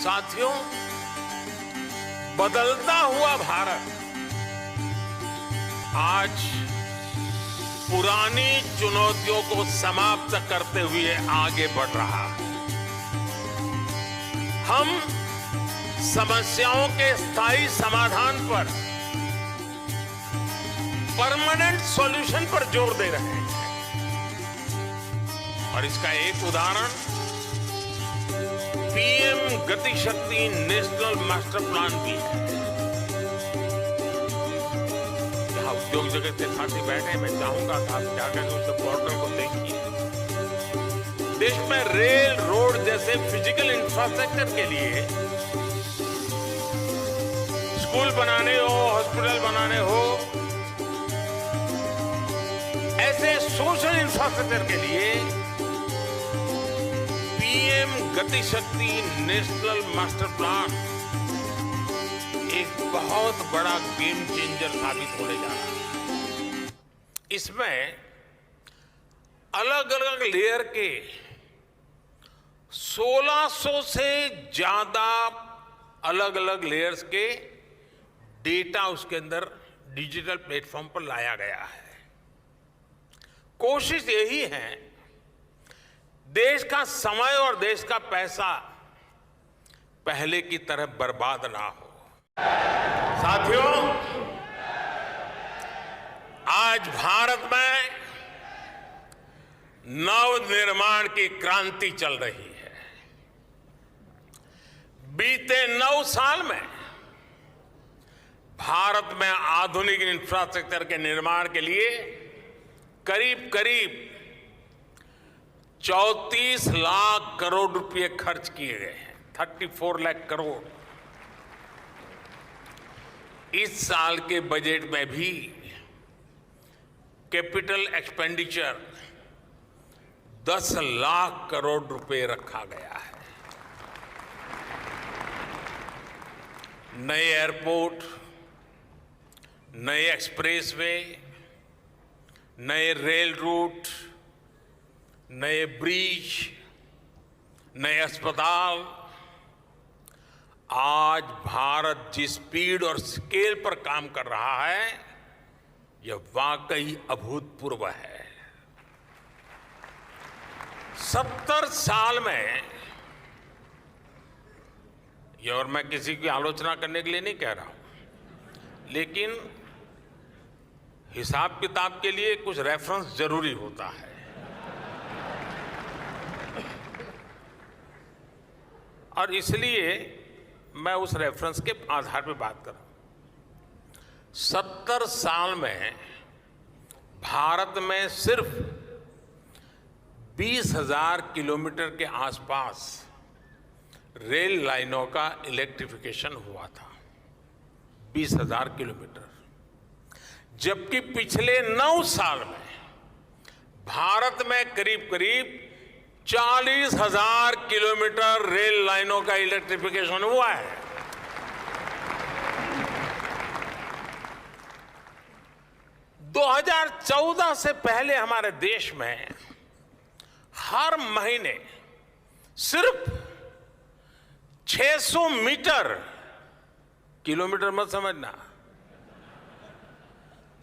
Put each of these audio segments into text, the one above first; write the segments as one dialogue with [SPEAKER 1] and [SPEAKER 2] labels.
[SPEAKER 1] साथियों, बदलता हुआ भारत आज पुरानी चुनौतियों को समाप्त करते हुए आगे बढ़ रहा है। हम समस्याओं के स्थायी समाधान पर, परमानेंट सॉल्यूशन पर जोर दे रहे हैं और इसका एक उदाहरण पीएम गति शक्ति नेशनल मास्टर प्लान भी है। यहाँ उद्योग जगत के साथी बैठे, मैं चाहूंगा कि आप जाकर उस पोर्टल को देखिए। देश में रेल, रोड जैसे फिजिकल इंफ्रास्ट्रक्चर के लिए, स्कूल बनाने हो, हॉस्पिटल बनाने हो, ऐसे सोशल इंफ्रास्ट्रक्चर के लिए पीएम गति शक्ति नेशनल मास्टर प्लान एक बहुत बड़ा गेम चेंजर साबित होने जा रहा है। इसमें अलग अलग लेयर के 1600 से ज्यादा अलग अलग लेयर्स के डेटा उसके अंदर डिजिटल प्लेटफॉर्म पर लाया गया है। कोशिश यही है देश का समय और देश का पैसा पहले की तरह बर्बाद ना हो। साथियों, आज भारत में नवनिर्माण की क्रांति चल रही है। बीते 9 साल में भारत में आधुनिक इंफ्रास्ट्रक्चर के निर्माण के लिए करीब करीब 34 लाख करोड़ रुपए खर्च किए गए हैं। 34 लाख करोड़। इस साल के बजट में भी कैपिटल एक्सपेंडिचर 10 लाख करोड़ रुपए रखा गया है। नए एयरपोर्ट, नए एक्सप्रेसवे, नए रेल रूट, नए ब्रिज, नए अस्पताल। आज भारत जिस स्पीड और स्केल पर काम कर रहा है, यह वाकई अभूतपूर्व है। 70 साल में, ये और मैं किसी की आलोचना करने के लिए नहीं कह रहा हूं, लेकिन हिसाब किताब के लिए कुछ रेफरेंस जरूरी होता है। और इसलिए मैं उस रेफरेंस के आधार पर बात कर रहा हूं। 70 साल में भारत में सिर्फ 20,000 किलोमीटर के आसपास रेल लाइनों का इलेक्ट्रिफिकेशन हुआ था। 20,000 किलोमीटर। जबकि पिछले 9 साल में भारत में करीब करीब 40,000 किलोमीटर रेल लाइनों का इलेक्ट्रिफिकेशन हुआ है। दो 2014 से पहले हमारे देश में हर महीने सिर्फ 600 मीटर, किलोमीटर मत समझना,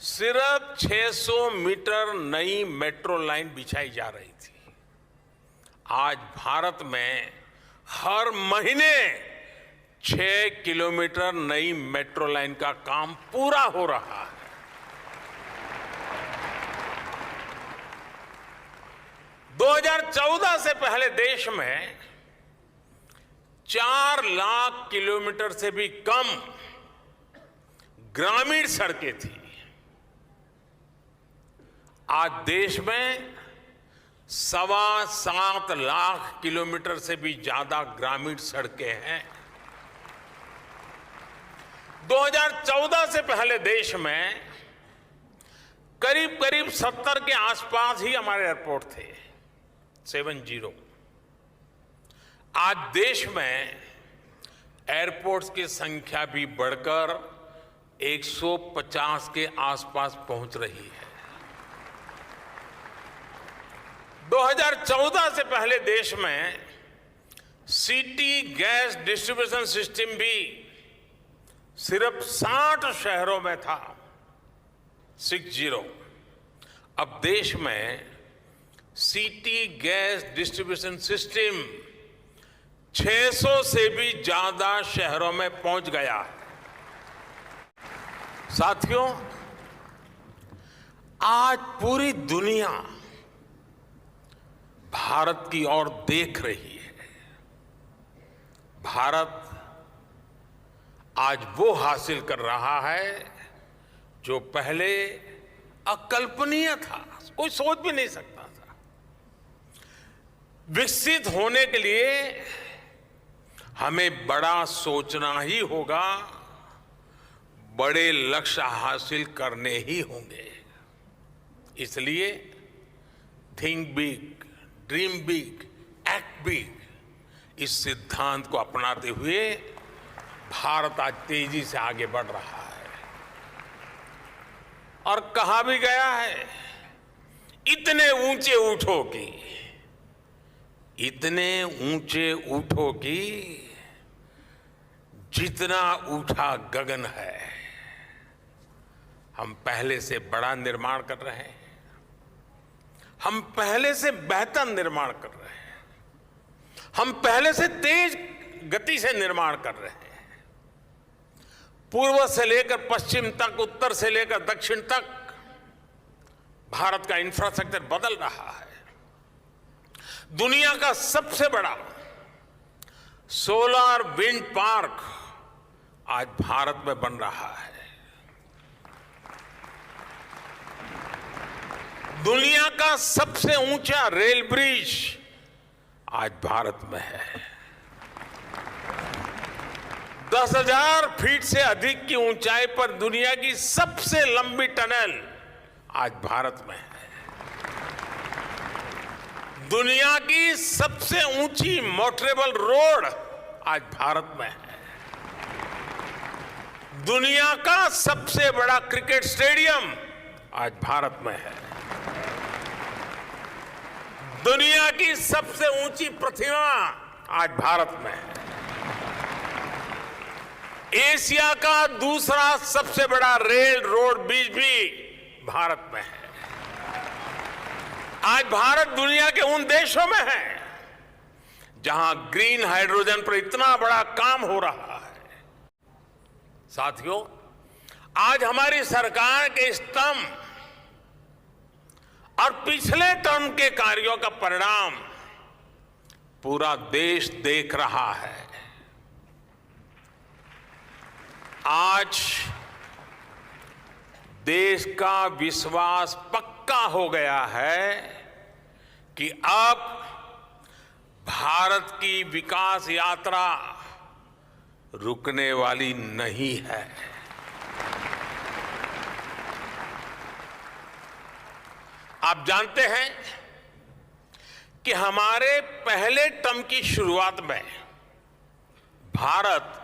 [SPEAKER 1] सिर्फ 600 मीटर नई मेट्रो लाइन बिछाई जा रही थी। आज भारत में हर महीने 6 किलोमीटर नई मेट्रो लाइन का काम पूरा हो रहा है। दो 2014 से पहले देश में 4 लाख किलोमीटर से भी कम ग्रामीण सड़कें थी। आज देश में 7.25 लाख किलोमीटर से भी ज्यादा ग्रामीण सड़कें हैं। 2014 से पहले देश में करीब करीब 70 के आसपास ही हमारे एयरपोर्ट थे, 70। आज देश में एयरपोर्ट्स की संख्या भी बढ़कर 150 के आसपास पहुंच रही है। 2014 से पहले देश में सिटी गैस डिस्ट्रीब्यूशन सिस्टम भी सिर्फ 60 शहरों में था, 60। अब देश में सिटी गैस डिस्ट्रीब्यूशन सिस्टम 600 से भी ज्यादा शहरों में पहुंच गया है। साथियों, आज पूरी दुनिया भारत की ओर देख रही है। भारत आज वो हासिल कर रहा है जो पहले अकल्पनीय था, कोई सोच भी नहीं सकता था। विकसित होने के लिए हमें बड़ा सोचना ही होगा, बड़े लक्ष्य हासिल करने ही होंगे। इसलिए think big, dream big, act big, इस सिद्धांत को अपनाते हुए भारत आज तेजी से आगे बढ़ रहा है। और कहा भी गया है, इतने ऊंचे उठो कि, इतने ऊंचे उठो कि जितना ऊंचा गगन है। हम पहले से बड़ा निर्माण कर रहे हैं, हम पहले से बेहतर निर्माण कर रहे हैं, हम पहले से तेज गति से निर्माण कर रहे हैं। पूर्व से लेकर पश्चिम तक, उत्तर से लेकर दक्षिण तक भारत का इंफ्रास्ट्रक्चर बदल रहा है। दुनिया का सबसे बड़ा सोलर विंड पार्क आज भारत में बन रहा है। दुनिया का सबसे ऊंचा रेल ब्रिज आज भारत में है। 10,000 फीट से अधिक की ऊंचाई पर दुनिया की सबसे लंबी टनल आज भारत में है। दुनिया की सबसे ऊंची मोटरेबल रोड आज भारत में है। दुनिया का सबसे बड़ा क्रिकेट स्टेडियम आज भारत में है। दुनिया की सबसे ऊंची प्रतिमा आज भारत में है। एशिया का दूसरा सबसे बड़ा रेल रोड ब्रिज भी भारत में है। आज भारत दुनिया के उन देशों में है जहां ग्रीन हाइड्रोजन पर इतना बड़ा काम हो रहा है। साथियों, आज हमारी सरकार के स्तंभ और पिछले टर्म के कार्यों का परिणाम पूरा देश देख रहा है। आज देश का विश्वास पक्का हो गया है कि अब भारत की विकास यात्रा रुकने वाली नहीं है। आप जानते हैं कि हमारे पहले टर्म की शुरुआत में भारत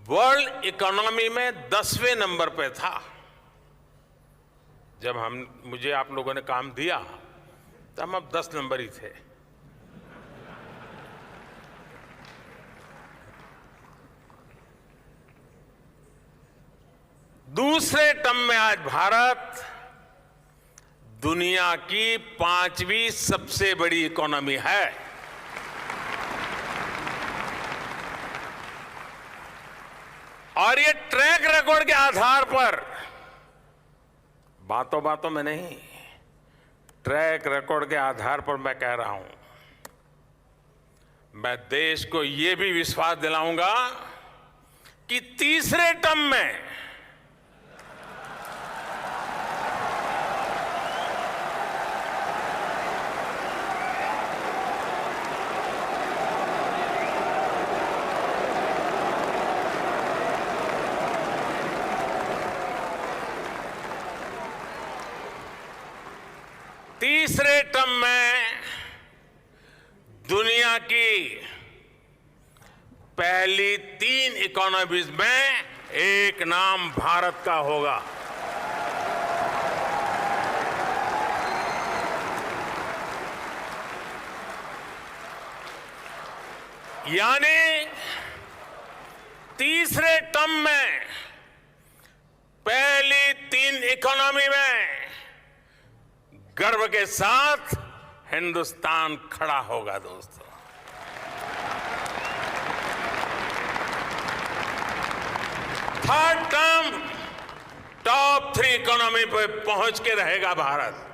[SPEAKER 1] वर्ल्ड इकोनॉमी में 10वें नंबर पे था। जब मुझे आप लोगों ने काम दिया तो हम अब 10 नंबर ही थे। दूसरे टर्म में आज भारत दुनिया की 5वीं सबसे बड़ी इकोनॉमी है। और ये ट्रैक रिकॉर्ड के आधार पर, बातों बातों में नहीं, ट्रैक रिकॉर्ड के आधार पर मैं कह रहा हूं, मैं देश को ये भी विश्वास दिलाऊंगा कि तीसरे टर्म में दुनिया की पहली 3 इकोनॉमीज में एक नाम भारत का होगा। यानी तीसरे टर्म में पहली 3 इकोनॉमी में गर्व के साथ हिंदुस्तान खड़ा होगा दोस्तों। थर्ड टर्म टॉप 3 इकोनॉमी पे पहुंच के रहेगा भारत,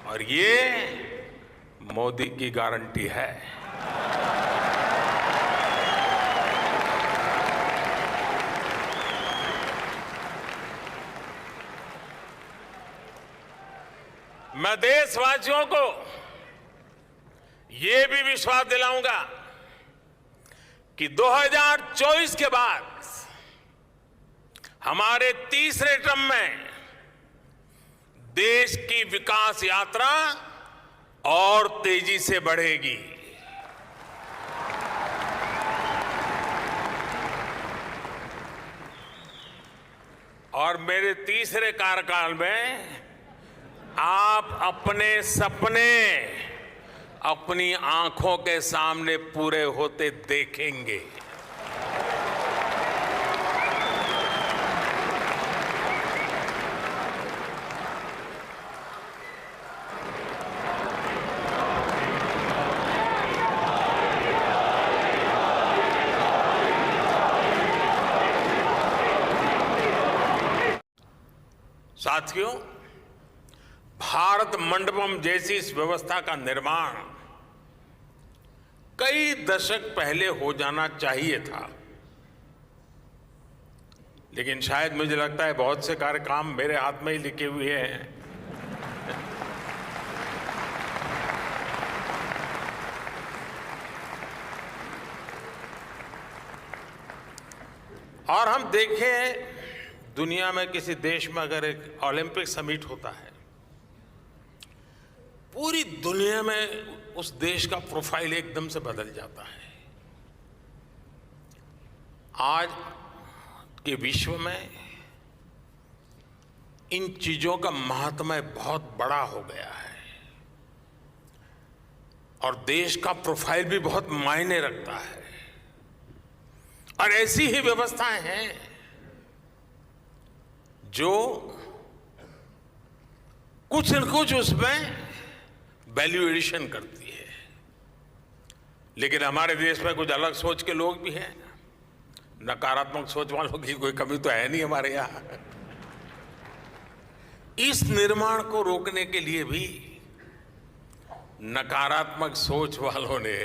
[SPEAKER 1] और ये मोदी की गारंटी है। मैं देशवासियों को ये भी विश्वास दिलाऊंगा कि 2024 के बाद हमारे तीसरे टर्म में देश की विकास यात्रा और तेजी से बढ़ेगी। और मेरे तीसरे कार्यकाल में आप अपने सपने अपनी आंखों के सामने पूरे होते देखेंगे। साथियों, भारत मंडपम जैसी इस व्यवस्था का निर्माण कई दशक पहले हो जाना चाहिए था, लेकिन शायद मुझे लगता है बहुत से कार्य काम मेरे हाथ में ही लिखे हुए हैं। और हम देखें, दुनिया में किसी देश में अगर एक ओलंपिक समिट होता है, पूरी दुनिया में उस देश का प्रोफाइल एकदम से बदल जाता है। आज के विश्व में इन चीजों का महात्म्य बहुत बड़ा हो गया है और देश का प्रोफाइल भी बहुत मायने रखता है। और ऐसी ही व्यवस्थाएं हैं जो कुछ न कुछ उसमें वैल्यू एडिशन करती है। लेकिन हमारे देश में कुछ अलग सोच के लोग भी हैं। नकारात्मक सोच वालों की कोई कमी तो है नहीं हमारे यहाँ। इस निर्माण को रोकने के लिए भी नकारात्मक सोच वालों ने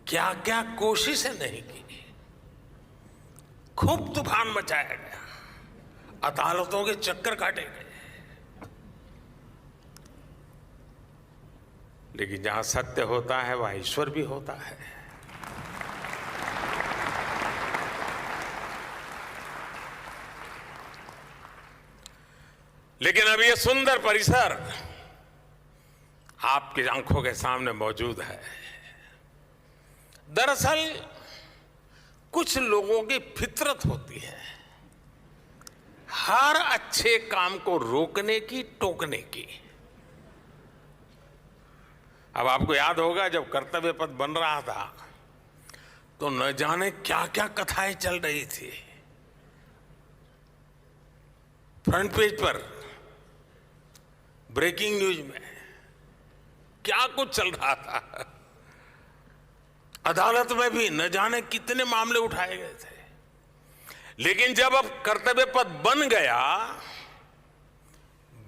[SPEAKER 1] क्या क्या कोशिशें नहीं की। खूब तूफान मचाया गया, अदालतों के चक्कर काटे गए, लेकिन जहां सत्य होता है वहां ईश्वर भी होता है। लेकिन अब ये सुंदर परिसर आपकी आंखों के सामने मौजूद है। दरअसल कुछ लोगों की फितरत होती है हर अच्छे काम को रोकने की, टोकने की। अब आपको याद होगा जब कर्तव्य पथ बन रहा था तो न जाने क्या क्या कथाएं चल रही थी। फ्रंट पेज पर ब्रेकिंग न्यूज में क्या कुछ चल रहा था। अदालत में भी न जाने कितने मामले उठाए गए थे। लेकिन जब अब कर्तव्य पथ बन गया,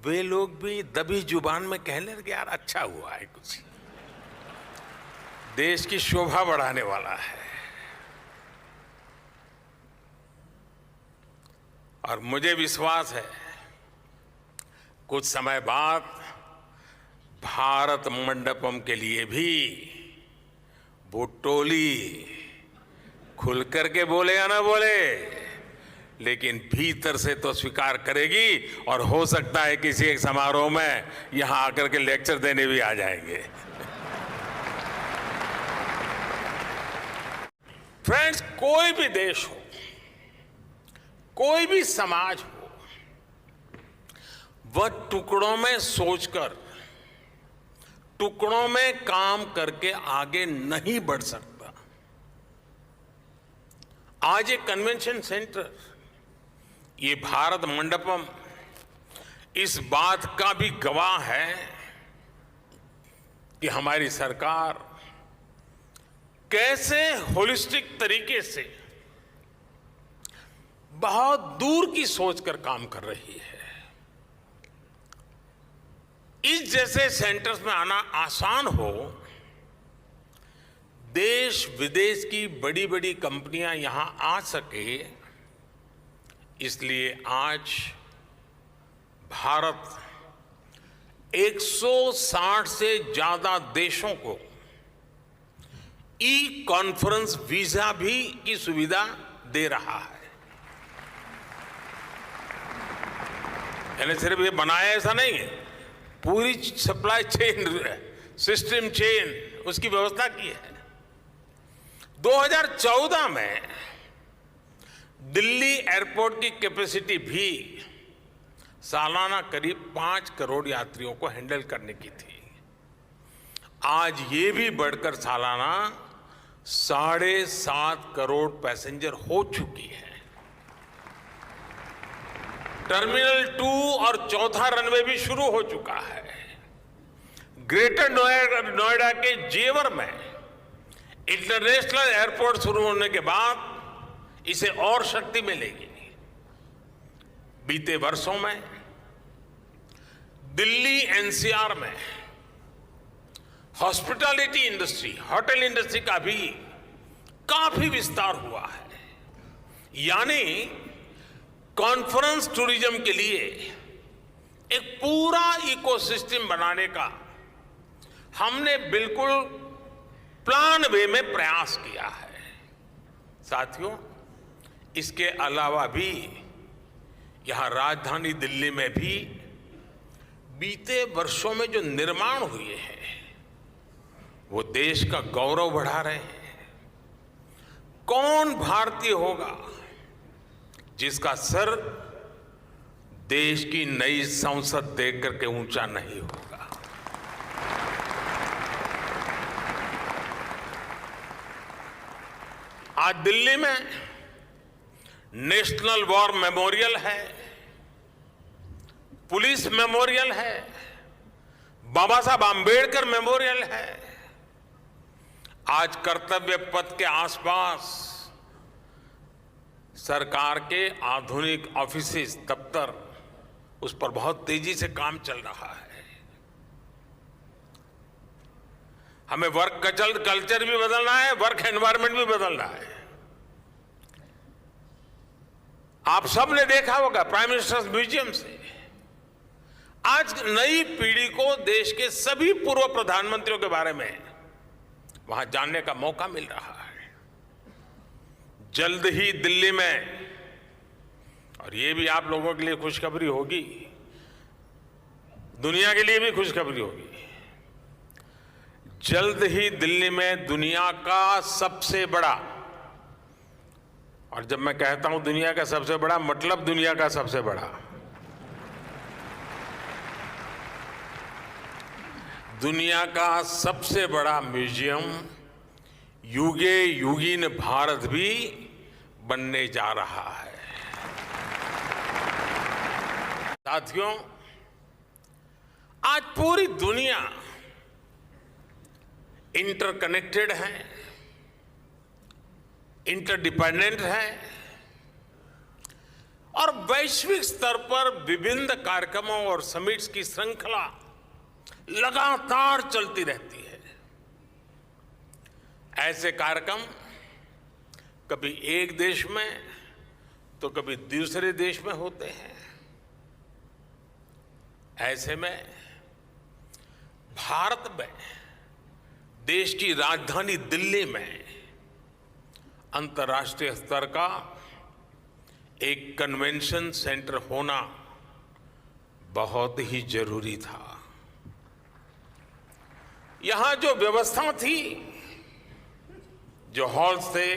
[SPEAKER 1] वे लोग भी दबी जुबान में कहने लगे, यार अच्छा हुआ है, कुछ देश की शोभा बढ़ाने वाला है। और मुझे विश्वास है कुछ समय बाद भारत मंडपम के लिए भी वो टोली खुल करके बोले या ना बोले, लेकिन भीतर से तो स्वीकार करेगी। और हो सकता है किसी एक समारोह में यहां आकर के लेक्चर देने भी आ जाएंगे। फ्रेंड्स, कोई भी देश हो, कोई भी समाज हो, वह टुकड़ों में सोचकर, टुकड़ों में काम करके आगे नहीं बढ़ सकता। आज एक कन्वेंशन सेंटर, ये भारत मंडपम इस बात का भी गवाह है कि हमारी सरकार कैसे होलिस्टिक तरीके से बहुत दूर की सोच कर काम कर रही है। इस जैसे सेंटर्स में आना आसान हो, देश विदेश की बड़ी बड़ी कंपनियां यहां आ सके, इसलिए आज भारत 160 से ज्यादा देशों को ई कॉन्फ्रेंस वीजा भी की सुविधा दे रहा है। यानी सिर्फ ये बनाया ऐसा नहीं है, पूरी सप्लाई चेन, सिस्टम चेन, उसकी व्यवस्था की है। 2014 में दिल्ली एयरपोर्ट की कैपेसिटी भी सालाना करीब 5 करोड़ यात्रियों को हैंडल करने की थी। आज ये भी बढ़कर सालाना 7.5 करोड़ पैसेंजर हो चुकी है। टर्मिनल 2 और चौथा रनवे भी शुरू हो चुका है। ग्रेटर नोएडा के जेवर में इंटरनेशनल एयरपोर्ट शुरू होने के बाद इसे और शक्ति मिलेगी। बीते वर्षों में दिल्ली एनसीआर में हॉस्पिटैलिटी इंडस्ट्री, होटल इंडस्ट्री का भी काफी विस्तार हुआ है। यानी कॉन्फ्रेंस टूरिज्म के लिए एक पूरा इकोसिस्टम बनाने का हमने बिल्कुल प्लान वे में प्रयास किया है। साथियों, इसके अलावा भी यहां राजधानी दिल्ली में भी बीते वर्षों में जो निर्माण हुए हैं वो देश का गौरव बढ़ा रहे हैं। कौन भारतीय होगा जिसका सर देश की नई संसद देख करके ऊंचा नहीं होगा। आज दिल्ली में नेशनल वॉर मेमोरियल है, पुलिस मेमोरियल है, बाबा साहब आंबेडकर मेमोरियल है। आज कर्तव्य पथ के आसपास सरकार के आधुनिक ऑफिसेस, दफ्तर, उस पर बहुत तेजी से काम चल रहा है। हमें वर्क कल्चर भी बदलना है, वर्क एनवायरनमेंट भी बदलना है। आप सब ने देखा होगा प्राइम मिनिस्टर्स म्यूजियम से आज नई पीढ़ी को देश के सभी पूर्व प्रधानमंत्रियों के बारे में वहां जानने का मौका मिल रहा है। जल्द ही दिल्ली में, और ये भी आप लोगों के लिए खुशखबरी होगी, दुनिया के लिए भी खुशखबरी होगी, जल्द ही दिल्ली में दुनिया का सबसे बड़ा, और जब मैं कहता हूं दुनिया का सबसे बड़ा, मतलब दुनिया का सबसे बड़ा, दुनिया का सबसे बड़ा म्यूजियम युगे युगीन भारत भी बनने जा रहा है। साथियों, आज पूरी दुनिया इंटरकनेक्टेड है, इंटरडिपेंडेंट है और वैश्विक स्तर पर विभिन्न कार्यक्रमों और समिट्स की श्रृंखला लगातार चलती रहती है। ऐसे कार्यक्रम कभी एक देश में तो कभी दूसरे देश में होते हैं। ऐसे में भारत में, देश की राजधानी दिल्ली में अंतर्राष्ट्रीय स्तर का एक कन्वेंशन सेंटर होना बहुत ही जरूरी था। यहां जो व्यवस्था थी, जो हॉल्स थे,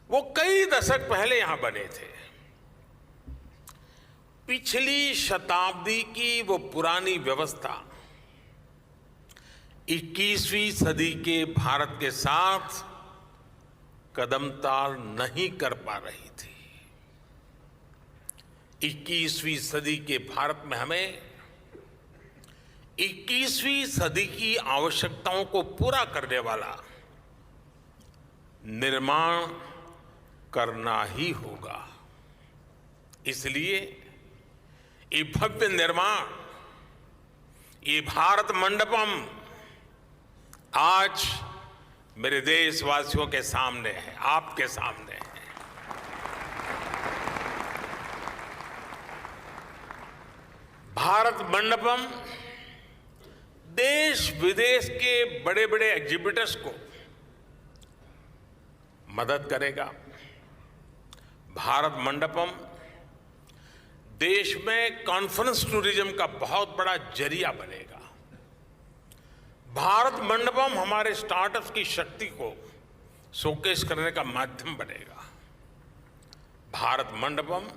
[SPEAKER 1] वो कई दशक पहले यहां बने थे। पिछली शताब्दी की वो पुरानी व्यवस्था 21वीं सदी के भारत के साथ कदमताल नहीं कर पा रही थी। 21वीं सदी के भारत में हमें 21वीं सदी की आवश्यकताओं को पूरा करने वाला निर्माण करना ही होगा। इसलिए ये भव्य निर्माण, ये भारत मंडपम आज मेरे देशवासियों के सामने है, आपके सामने है। भारत मंडपम देश विदेश के बड़े बड़े एग्जीबिटर्स को मदद करेगा। भारत मंडपम देश में कॉन्फ्रेंस टूरिज्म का बहुत बड़ा जरिया बनेगा। भारत मंडपम हमारे स्टार्टअप्स की शक्ति को शोकेस करने का माध्यम बनेगा। भारत मंडपम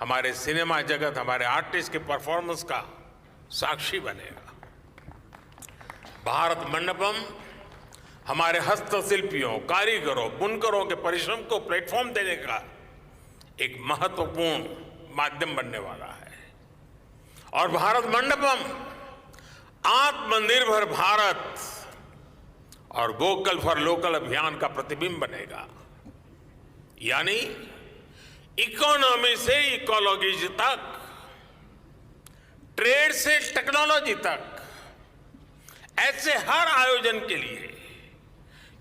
[SPEAKER 1] हमारे सिनेमा जगत, हमारे आर्टिस्ट के परफॉर्मेंस का साक्षी बनेगा। भारत मंडपम हमारे हस्तशिल्पियों, कारीगरों, बुनकरों के परिश्रम को प्लेटफॉर्म देने का एक महत्वपूर्ण माध्यम बनने वाला है। और भारत मंडपम आत्मनिर्भर भारत और वोकल फॉर लोकल अभियान का प्रतिबिंब बनेगा। यानी इकोनॉमी से इकोलॉजी तक, ट्रेड से टेक्नोलॉजी तक, ऐसे हर आयोजन के लिए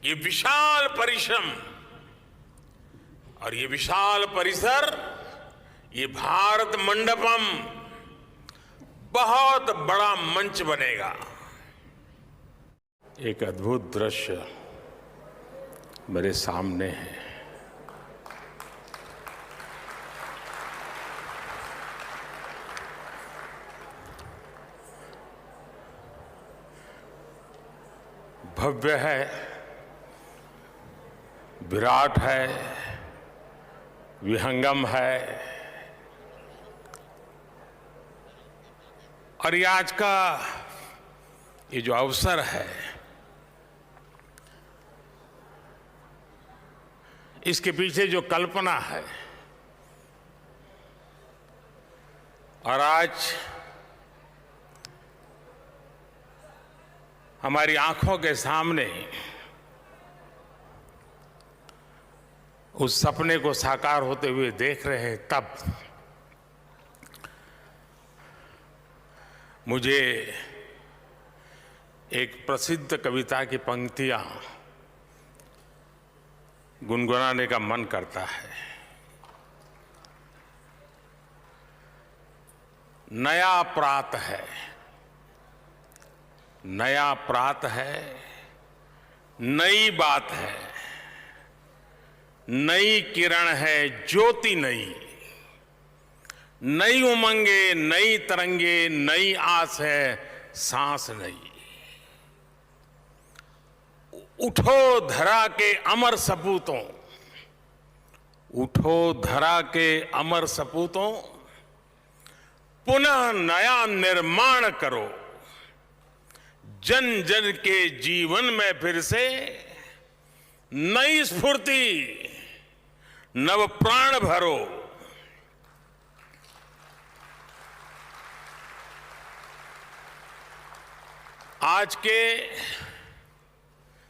[SPEAKER 1] ये विशाल परिश्रम और ये विशाल परिसर, ये भारत मंडपम बहुत बड़ा मंच बनेगा। एक अद्भुत दृश्य मेरे सामने है। भव्य है, विराट है, विहंगम है। और ये आज का ये जो अवसर है, इसके पीछे जो कल्पना है, और आज हमारी आंखों के सामने उस सपने को साकार होते हुए देख रहे हैं, तब मुझे एक प्रसिद्ध कविता की पंक्तियां गुनगुनाने का मन करता है। नया प्रात है, नया प्रात है, नई बात है, नई किरण है, ज्योति नई, नई उमंगे, नई तरंगे, नई आस है, सांस नई। उठो धरा के अमर सपूतों, उठो धरा के अमर सपूतों, पुनः नया निर्माण करो। जन जन के जीवन में फिर से नई स्फूर्ति, नव प्राण भरो। आज के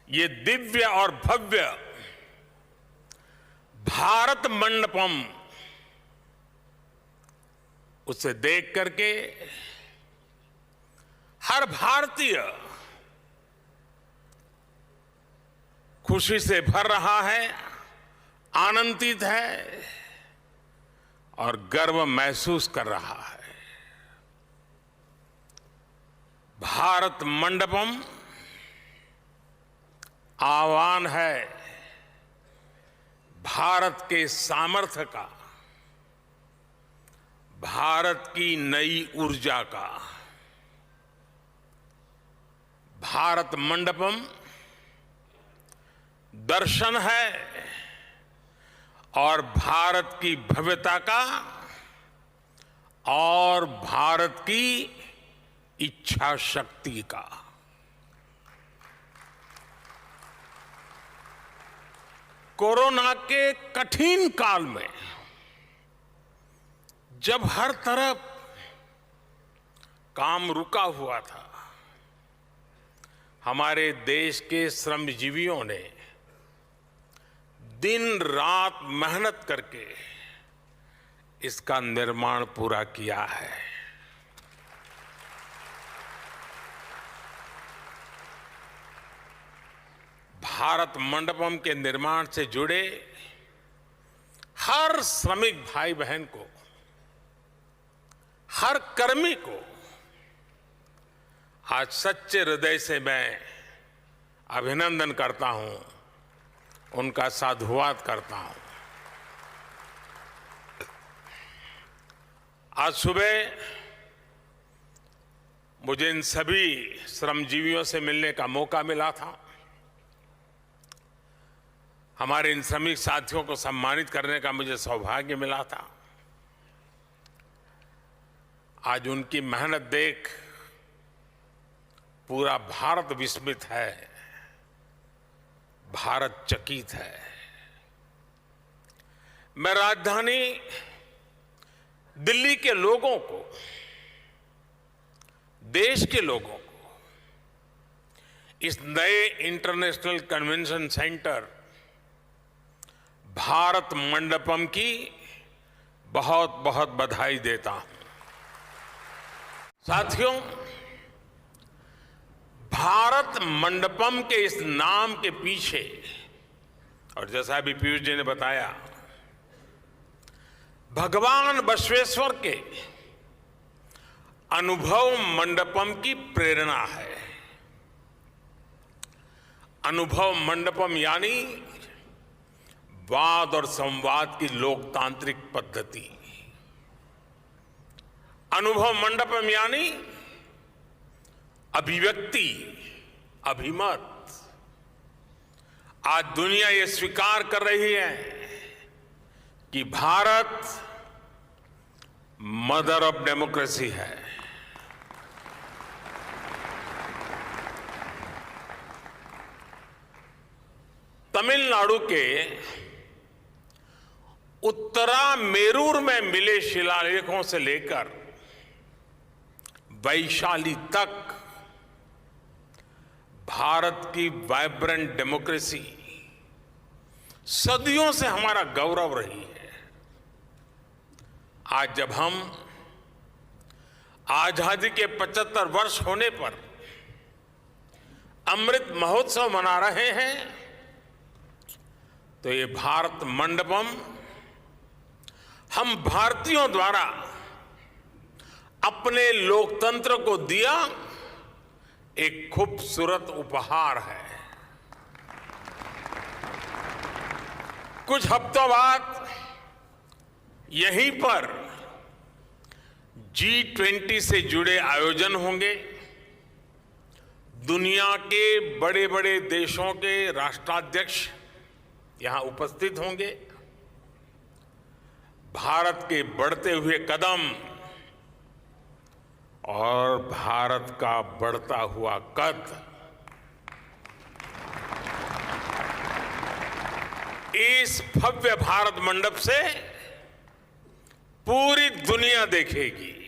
[SPEAKER 1] ये दिव्य और भव्य भारत मंडपम, उसे देख करके हर भारतीय खुशी से भर रहा है, आनंदित है और गर्व महसूस कर रहा है। भारत मंडपम आह्वान है भारत के सामर्थ्य का, भारत की नई ऊर्जा का। भारत मंडपम दर्शन है और भारत की भव्यता का और भारत की इच्छा शक्ति का। कोरोना के कठिन काल में जब हर तरफ काम रुका हुआ था, हमारे देश के श्रमजीवियों ने दिन रात मेहनत करके इसका निर्माण पूरा किया है। भारत मंडपम के निर्माण से जुड़े हर श्रमिक भाई बहन को, हर कर्मी को आज सच्चे हृदय से मैं अभिनंदन करता हूं, उनका साधुवाद करता हूं। आज सुबह मुझे इन सभी श्रमजीवियों से मिलने का मौका मिला था। हमारे इन श्रमिक साथियों को सम्मानित करने का मुझे सौभाग्य मिला था। आज उनकी मेहनत देख पूरा भारत विस्मित है, भारत चकित है। मैं राजधानी दिल्ली के लोगों को, देश के लोगों को इस नए international convention centre Bharat Mandapam की बहुत बहुत बधाई देता हूं। साथियों, भारत मंडपम के इस नाम के पीछे, और जैसा अभी पीयूष जी ने बताया, भगवान बसवेश्वर के अनुभव मंडपम की प्रेरणा है। अनुभव मंडपम यानी वाद और संवाद की लोकतांत्रिक पद्धति। अनुभव मंडपम यानी अभिव्यक्ति, अभिमत। आज दुनिया ये स्वीकार कर रही है कि भारत मदर ऑफ डेमोक्रेसी है। तमिलनाडु के उत्तरा मेरूर में मिले शिलालेखों से लेकर वैशाली तक भारत की वाइब्रेंट डेमोक्रेसी सदियों से हमारा गौरव रही है। आज जब हम आजादी के 75 वर्ष होने पर अमृत महोत्सव मना रहे हैं, तो ये भारत मंडपम हम भारतीयों द्वारा अपने लोकतंत्र को दिया एक खूबसूरत उपहार है। कुछ हफ्तों बाद यहीं पर G20 से जुड़े आयोजन होंगे। दुनिया के बड़े बड़े देशों के राष्ट्राध्यक्ष यहां उपस्थित होंगे। भारत के बढ़ते हुए कदम और भारत का बढ़ता हुआ कद, इस भव्य भारत मंडप से पूरी दुनिया देखेगी।